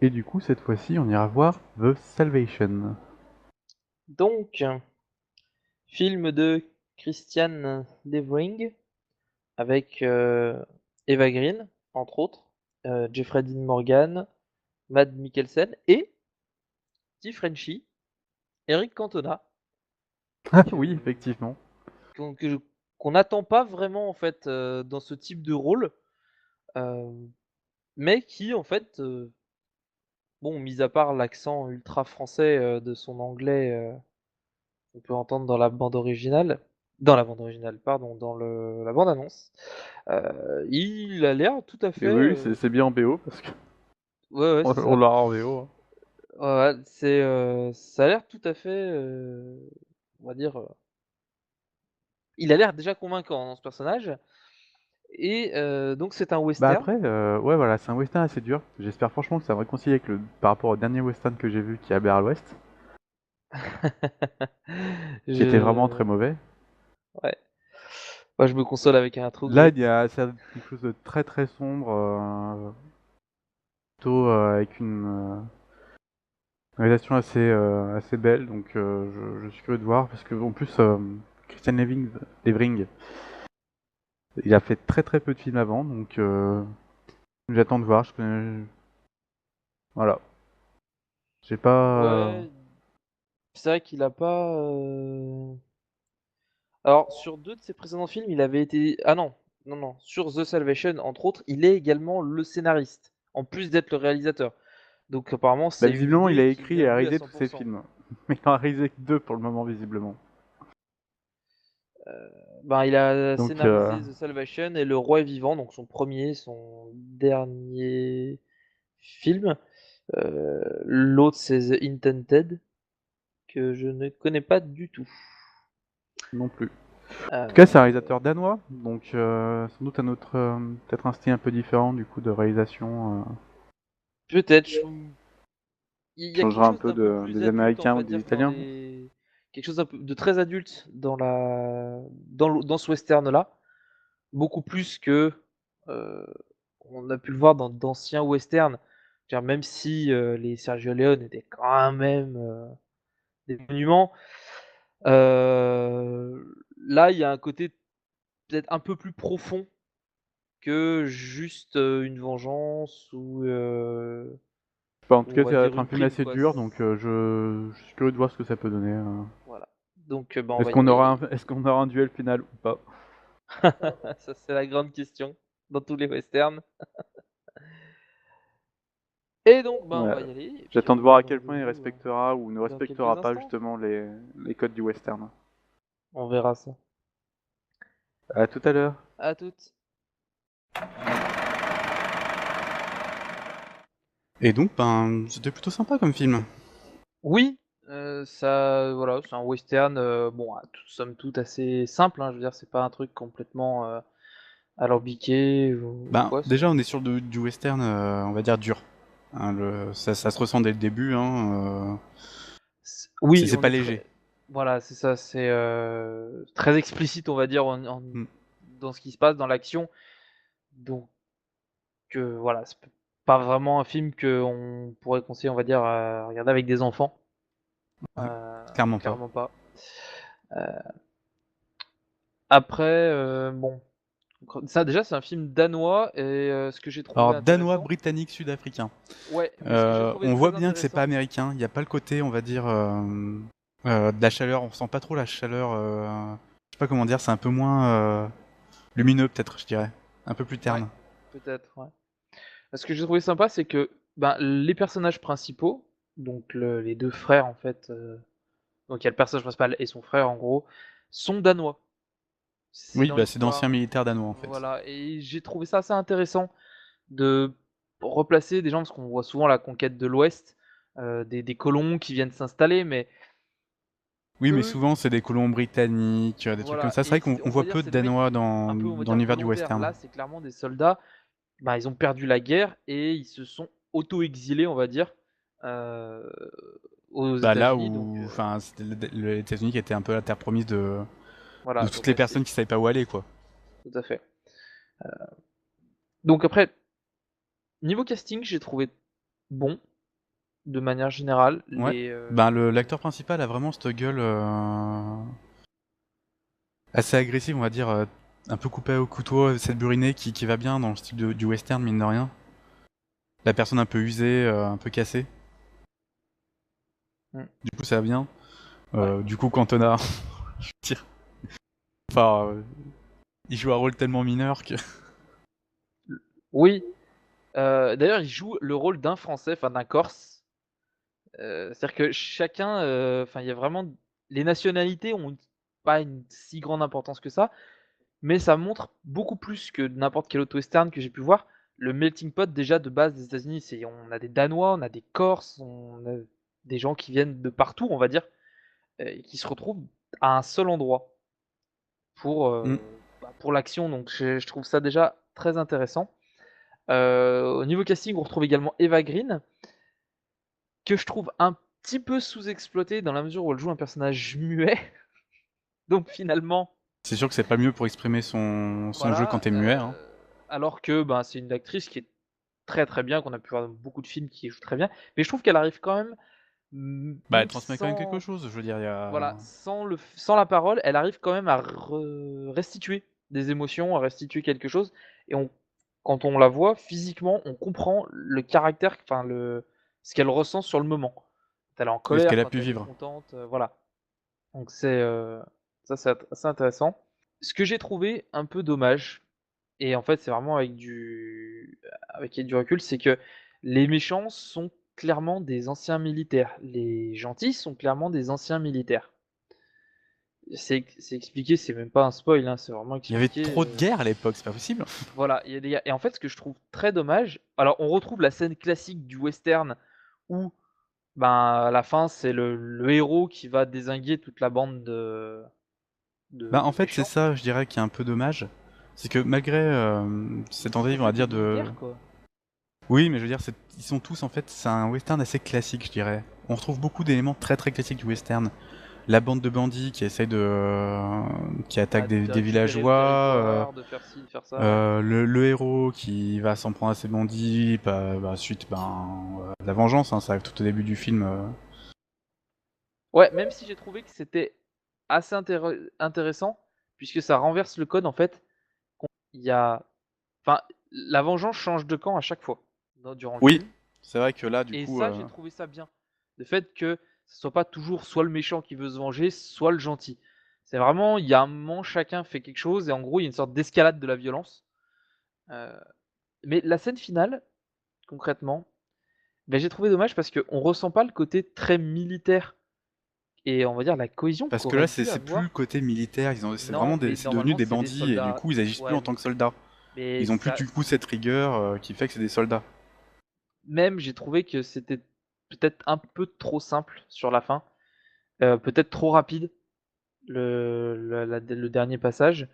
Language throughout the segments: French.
Et du coup, cette fois-ci, on ira voir The Salvation. Donc, film de Christian Levering avec Eva Green, entre autres, Jeffrey Dean Morgan, Mads Mikkelsen et petit Frenchie, Eric Cantona, Ah oui, que effectivement. qu'on n'attend pas vraiment en fait dans ce type de rôle, euh, mais qui en fait, bon, mis à part l'accent ultra français de son anglais qu'on peut entendre dans la bande originale, pardon, la bande annonce, il a l'air tout à Et fait, oui, c'est bien en BO parce que ouais, ouais, c'est on ça. l'aura en VO. Hein. Ouais, ouais, c'est, ça a l'air tout à fait, on va dire, il a l'air déjà convaincant dans ce personnage et donc c'est un Bah western. après, ouais, voilà, c'est un western assez dur. J'espère franchement que ça va me réconcilier avec par rapport au dernier western que j'ai vu qui est à à l'Ouest, qui était vraiment très Je mauvais. Ouais. Moi, je me console avec un True Là, Grit. il y a c'est quelque chose de très très sombre, plutôt avec une réalisation assez belle, donc je suis curieux de voir parce que en plus Christian Levering, il a fait très très peu de films avant, donc j'attends de voir. Voilà, j'ai pas. Ouais, c'est vrai qu'il a pas. Alors, sur deux de ses précédents films, il avait été. Ah non, non, non. Sur The Salvation, entre autres, il est également le scénariste, en plus d'être le réalisateur. Donc, apparemment, Bah c'est une visiblement, il idée a qui écrit vient et de a lui à réalisé tous ses 100%. films, mais il en a réalisé que deux pour le moment visiblement. Ben, il a Donc scénarisé The Salvation et Le Roi est vivant, donc son dernier film. L'autre, c'est The Intended, que je ne connais pas du tout. non plus. En tout cas, c'est un Euh, réalisateur danois, donc sans doute un autre, peut-être un style un peu différent du coup de réalisation. Peut-être. Il y a quelque Changera un chose peu d'un peu plus des adulte, on Américains ou va des dire, dans Italiens. les. Quelque chose de très adulte dans ce western-là. Beaucoup plus que on a pu le voir dans d'anciens westerns. Dire, même si les Sergio Leone étaient quand même des monuments, là, il y a un côté peut-être un peu plus profond que juste une vengeance Enfin, en tout ou on cas, va ça va dire être un une film prime, assez quoi. dur, donc je suis curieux de voir ce que ça peut donner. Voilà. Donc, bah, on va y Est-ce qu'on aura un duel final ou pas? Ça, c'est la grande question dans tous les westerns. Et donc, bah, on Ouais. va y aller, et puis J'attends on de voir donne à quel point il rendez-vous respectera ou ne dans quelques respectera pas instants. justement les codes du western. On verra ça. À tout à l'heure. À toutes. Et donc, ben, c'était plutôt sympa comme film. Oui, ça, voilà, c'est un western, bon, somme toute assez simple, hein, je veux dire, c'est pas un truc complètement alambiqué ou Ben, quoi. déjà, on est sur du western, on va dire dur. Hein, ça se ressent dès le début, hein, Oui, c'est on pas est léger. très. Voilà, c'est ça, c'est très explicite, on va dire, Mm. dans ce qui se passe, dans l'action. Donc, voilà, c'est pas vraiment un film qu'on pourrait conseiller, on va dire, à regarder avec des enfants. Ouais, clairement pas. Clairement pas. Après, bon, ça déjà, c'est un film danois et ce que j'ai trouvé Alors, danois, intéressant. britannique, sud-africain. Ouais, mais ce que j'ai trouvé On voit très bien que c'est pas intéressant. américain. Il n'y a pas le côté, on va dire, de la chaleur. On sent pas trop la chaleur. Je sais pas comment dire. C'est un peu moins lumineux, peut-être, je dirais. Un peu plus Ouais, terne. peut-être, ouais. Ce que j'ai trouvé sympa, c'est que ben, les personnages principaux, donc les deux frères en fait, donc il y a le personnage principal et son frère en gros, sont danois. C'est Oui, dans bah, c'est d'anciens l'histoire. militaires danois, en fait. Voilà, et j'ai trouvé ça assez intéressant de replacer des gens, parce qu'on voit souvent la conquête de l'Ouest, des colons qui viennent s'installer, mais Oui, mais eux, souvent, c'est des colons britanniques, des trucs comme voilà, ça. C'est vrai et qu'on on va voit dire peu de c'est des mecs Danois un peu, on va dans dire l'univers du volontaires. western. Là, c'est clairement des soldats. Bah, ils ont perdu la guerre et ils se sont auto-exilés, on va dire, euh, aux Bah, là États-Unis. Donc où, enfin, c'était les États-Unis qui étaient un peu la terre promise de voilà, toutes donc les là, personnes qui savaient pas où aller, quoi. tout à fait. Donc après, niveau casting, j'ai trouvé. bon, de manière générale. Ouais. L'acteur principal a vraiment cette gueule assez agressive, on va dire, un peu coupée au couteau, cette burinée qui va bien dans le style du western, mine de rien. La personne un peu usée, un peu cassée. Mm. Du coup, ça va bien. Ouais. Du coup, Cantona, je veux dire, enfin, il joue un rôle tellement mineur que. Oui, d'ailleurs, il joue le rôle d'un Français, enfin d'un Corse. C'est-à-dire que chacun, enfin, il y a vraiment les nationalités ont pas une si grande importance que ça, mais ça montre beaucoup plus que n'importe quel autre western que j'ai pu voir. Le melting pot déjà de base des États-Unis, c'est on a des Danois, on a des Corses, on a des gens qui viennent de partout, on va dire, et qui se retrouvent à un seul endroit pour, Mm. pour l'action. Donc je trouve ça déjà très intéressant. Au niveau casting, on retrouve également Eva Green, que je trouve un petit peu sous-exploitée dans la mesure où elle joue un personnage muet. Donc finalement, C'est sûr que c'est pas mieux pour exprimer son jeu quand voilà, t'es muet. Hein. alors que ben, c'est une actrice qui est très très bien, qu'on a pu voir dans beaucoup de films qui joue très bien. Mais je trouve qu'elle arrive quand même, Bah, elle même transmet quand même quelque sans, chose, je veux dire, il y a. voilà, sans la parole, elle arrive quand même à restituer des émotions, à restituer quelque chose. Et quand on la voit physiquement, on comprend le caractère, enfin ce qu'elle ressent sur le moment. Quand elle est en Oui, ce colère, qu'elle a quand pu elle est vivre. contente, voilà. Donc ça, c'est assez intéressant. Ce que j'ai trouvé un peu dommage, et en fait, c'est vraiment avec du recul, c'est que les méchants sont clairement des anciens militaires. Les gentils sont clairement des anciens militaires. C'est expliqué, c'est même pas un spoil, hein, c'est vraiment Il y avait expliqué. trop de guerres à l'époque, c'est pas possible. Voilà, il y a des gars. Et en fait, ce que je trouve très dommage, alors on retrouve la scène classique du western où, ben, à la fin, c'est le héros qui va dézinguer toute la bande Bah, en de fait, c'est méchants. ça, je dirais, qui est un peu dommage. C'est que malgré cette Ils sont tentative, on va faits des dire, de. militaires, quoi. Oui, mais je veux dire, ils sont tous, en fait, c'est un western assez classique, je dirais. On retrouve beaucoup d'éléments très très classiques du western. La bande de bandits qui essaye de. Qui attaque Bah, de des récupérer le villageois. territoire, de faire ci, de faire ça, ouais. Le héros qui va s'en prendre à ses bandits, suite la vengeance, hein, ça arrive tout au début du film. Ouais, même si j'ai trouvé que c'était assez intéressant, puisque ça renverse le code, en fait. Il y a... Enfin, la vengeance change de camp à chaque fois, durant le Oui, film. c'est vrai que là, du Et coup, ça, j'ai trouvé ça bien. Le fait que ce soit pas toujours soit le méchant qui veut se venger, soit le gentil. C'est vraiment, il y a un moment, chacun fait quelque chose, et en gros, il y a une sorte d'escalade de la violence. Euh, mais la scène finale, concrètement, ben, j'ai trouvé dommage parce qu'on ressent pas le côté très militaire et on va dire la cohésion parce que qu'aurait là, dû c'est plus avoir. côté militaire. C'est Non, vraiment mais c'est devenu normalement, des c'est des bandits et du soldats. coup, ils agissent plus Ouais, en tant oui. que soldats. Mais Ils ont plus ça, du coup cette rigueur qui fait que c'est des soldats. même, j'ai trouvé que c'était peut-être un peu trop simple sur la fin. Peut-être trop rapide, le dernier passage,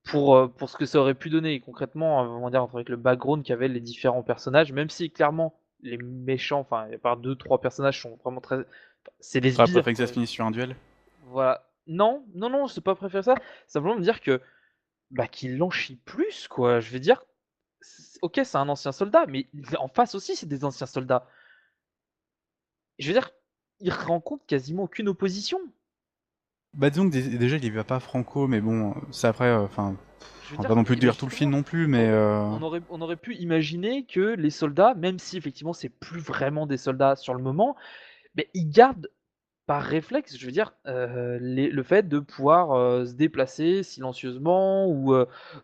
pour ce que ça aurait pu donner. Et concrètement, on va dire, avec le background qu'avaient les différents personnages, même si clairement, les méchants, enfin, à part deux, trois personnages sont vraiment très. C'est des T'aurais sbires, préféré que ça quoi. se finisse sur un duel? Voilà. Non, non, non, c'est pas préféré ça. Simplement me dire que bah qu'il l'en chie plus, quoi. Je veux dire, ok, c'est un ancien soldat, mais en face aussi, c'est des anciens soldats. Je veux dire, il rencontre quasiment aucune opposition. Bah disons que déjà, il y va pas franco, mais bon, c'est après, enfin, Je veux on va pas dire, non plus et ben dire tout le film justement, non plus, mais on aurait pu imaginer que les soldats, même si effectivement c'est plus vraiment des soldats sur le moment, mais ils gardent par réflexe, je veux dire, le fait de pouvoir se déplacer silencieusement ou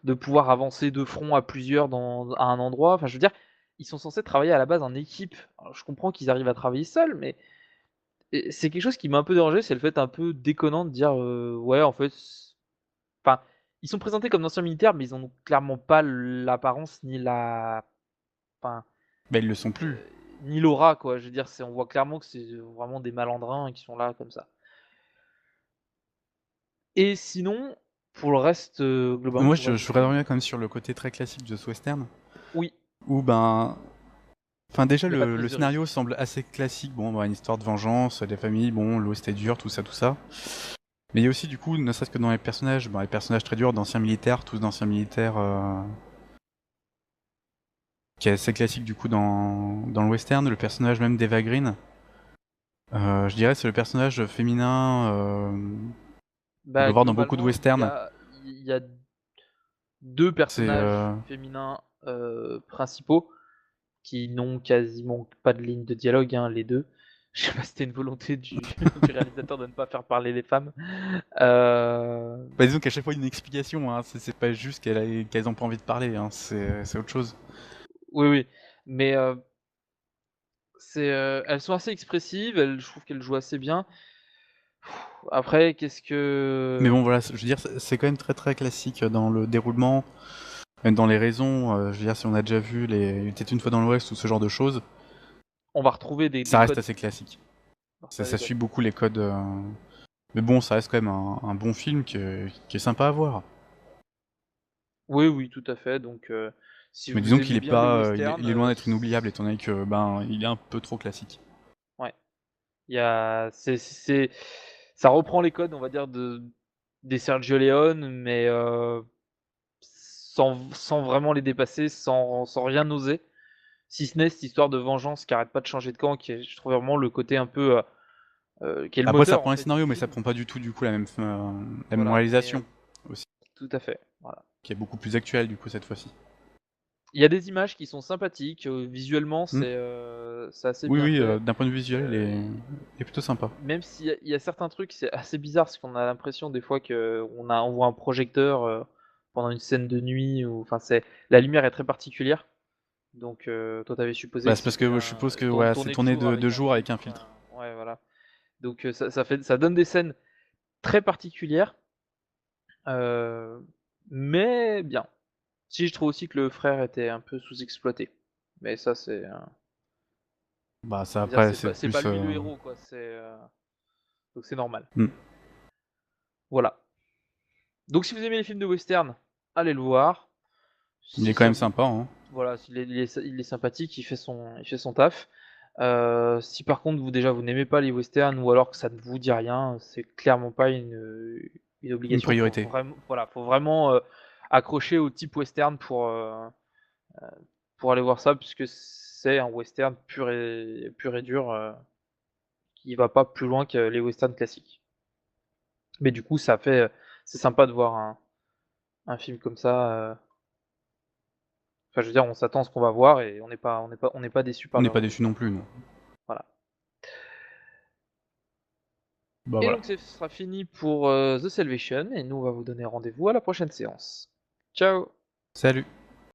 de pouvoir avancer de front à plusieurs à un endroit. Enfin, je veux dire, ils sont censés travailler à la base en équipe. Alors, je comprends qu'ils arrivent à travailler seuls, mais c'est quelque chose qui m'a un peu dérangé, c'est le fait un peu déconnant de dire ouais, en fait, enfin, ils sont présentés comme d'anciens militaires, mais ils n'ont clairement pas l'apparence ni enfin, bah, ils le sont plus. euh, ni l'aura, quoi. Je veux dire, on voit clairement que c'est vraiment des malandrins qui sont là comme ça. Et sinon, pour le reste, globalement, Moi, pour le reste je du voudrais film, revenir quand même sur le côté très classique de ce western, oui, où ben, enfin déjà il n'y a pas de le prise de scénario risque. semble assez classique. Bon, bah, une histoire de vengeance, des familles, bon, l'eau c'était dur, tout ça, tout ça. Mais il y a aussi du coup, ne serait-ce que dans les personnages très durs d'anciens militaires, tous d'anciens militaires qui est assez classique du coup dans le western. Le personnage même d'Eva Green, je dirais c'est le personnage féminin. On peut Bah, voir dans beaucoup de globalement, westerns. il y a 2 C'est personnages féminins principaux qui n'ont quasiment pas de ligne de dialogue, hein, les 2. Je sais pas si c'était une volonté du du réalisateur de ne pas faire parler les femmes. Bah, disons qu'à chaque fois il y a une explication, hein. C'est pas juste qu'elles ont pas envie de parler, hein. C'est autre chose. Oui, oui, mais elles sont assez expressives, je trouve qu'elles jouent assez bien. Après, qu'est-ce Mais que bon voilà, je veux dire, c'est quand même très très classique dans le déroulement, même dans les raisons. Je veux dire, si on a déjà vu Il était une fois dans l'Ouest ou ce genre de choses, on va retrouver des ça reste codes. assez classique. On va Ça, retrouver ça des suit codes. beaucoup les codes. Mais bon, ça reste quand même un bon film qui est sympa à voir. Oui, oui, tout à fait, donc si Mais disons vous qu'il aimez est bien les pas, westerns, il est loin d'être inoubliable étant donné que il est un peu trop classique. ouais, il y a ça reprend les codes, on va dire, des Sergio Leone, mais sans vraiment les dépasser, sans rien oser. Si ce n'est cette histoire de vengeance qui arrête pas de changer de camp, qui est, je trouve vraiment le côté un peu, qui est le Après, ça moteur en prend un fait du scénario, mais ça film. prend pas du tout la même Voilà, mais réalisation aussi, tout à fait, voilà. qui est beaucoup plus actuelle du coup cette fois-ci. Il y a des images qui sont sympathiques, visuellement Hmm. c'est assez Oui, bien oui, fait. d'un point de vue visuel, Heu, il est plutôt sympa. Même s'il y a certains trucs, c'est assez bizarre parce qu'on a l'impression des fois on voit un projecteur, pendant une scène de nuit ou enfin c'est la lumière est très particulière. Donc toi tu avais supposé Bah, que c'est parce c'était que je un suppose que ouais, c'est tourné de tourné jour de avec un jour avec un filtre, filtre. ouais voilà. Donc ça donne des scènes très particulières, heu, mais bien. Si je trouve aussi que le frère était un peu sous-exploité. Mais ça c'est, Bah, ça on va dire après, c'est pas lui le héros quoi, donc c'est normal. hmm. Voilà. Donc si vous aimez les films de western, allez le voir. Il est Si quand ça même vous sympa, hein. Voilà, il est sympathique, il fait son taf. Si par contre vous n'aimez pas les westerns ou alors que ça ne vous dit rien, c'est clairement pas une Une obligation. priorité. Faut vraiment, accrocher au type western pour aller voir ça puisque c'est un western pur et dur, qui va pas plus loin que les westerns classiques. Mais du coup, c'est sympa de voir un film comme ça, enfin je veux dire on s'attend à ce qu'on va voir et on n'est pas déçu On par n'est le pas déçu résultat. non plus, non. Voilà. Bah Et voilà. donc ce sera fini pour The Salvation et nous on va vous donner rendez-vous à la prochaine séance. Ciao! Salut!